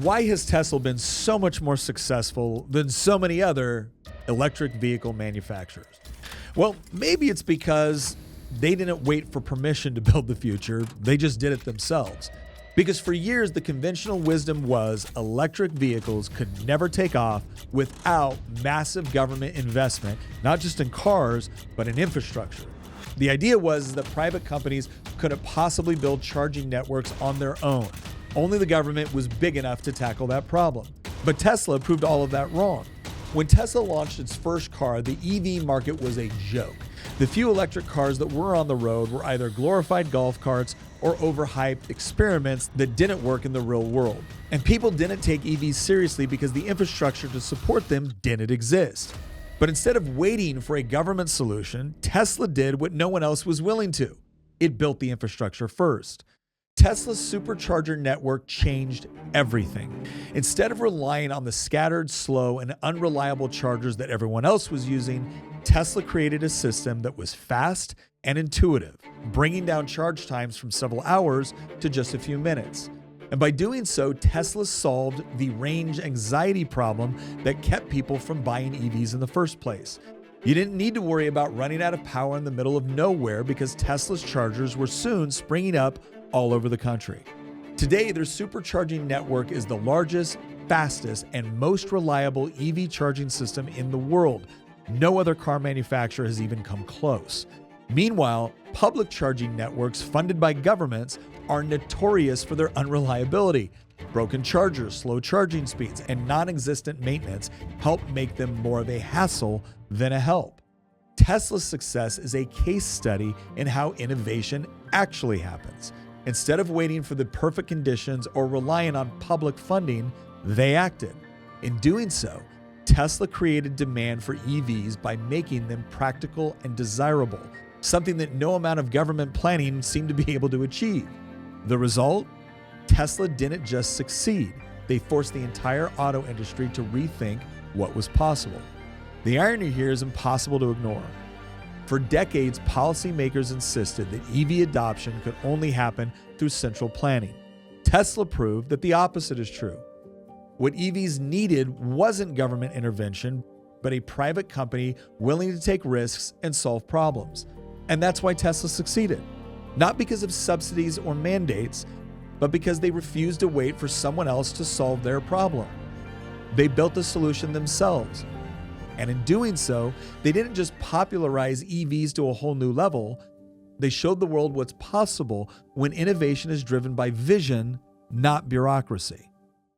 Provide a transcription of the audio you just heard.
Why has Tesla been so much more successful than so many other electric vehicle manufacturers? Well, maybe it's because they didn't wait for permission to build the future. They just did it themselves. Because for years, the conventional wisdom was electric vehicles could never take off without massive government investment, not just in cars, but in infrastructure. The idea was that private companies couldn't possibly build charging networks on their own. Only the government was big enough to tackle that problem. But Tesla proved all of that wrong. When Tesla launched its first car, the EV market was a joke. The few electric cars that were on the road were either glorified golf carts or overhyped experiments that didn't work in the real world. And people didn't take EVs seriously because the infrastructure to support them didn't exist. But instead of waiting for a government solution, Tesla did what no one else was willing to. It built the infrastructure first. Tesla's supercharger network changed everything. Instead of relying on the scattered, slow, and unreliable chargers that everyone else was using, Tesla created a system that was fast and intuitive, bringing down charge times from several hours to just a few minutes. And by doing so, Tesla solved the range anxiety problem that kept people from buying EVs in the first place. You didn't need to worry about running out of power in the middle of nowhere because Tesla's chargers were soon springing up all over the country. Today, their supercharging network is the largest, fastest, and most reliable EV charging system in the world. No other car manufacturer has even come close. Meanwhile, public charging networks funded by governments are notorious for their unreliability. Broken chargers, slow charging speeds, and non-existent maintenance help make them more of a hassle than a help. Tesla's success is a case study in how innovation actually happens. Instead of waiting for the perfect conditions or relying on public funding, they acted. In doing so, Tesla created demand for EVs by making them practical and desirable, something that no amount of government planning seemed to be able to achieve. The result? Tesla didn't just succeed. They forced the entire auto industry to rethink what was possible. The irony here is impossible to ignore. For decades, policymakers insisted that EV adoption could only happen through central planning. Tesla proved that the opposite is true. What EVs needed wasn't government intervention, but a private company willing to take risks and solve problems. And that's why Tesla succeeded. Not because of subsidies or mandates, but because they refused to wait for someone else to solve their problem. They built the solution themselves. And in doing so, they didn't just popularize EVs to a whole new level, they showed the world what's possible when innovation is driven by vision, not bureaucracy.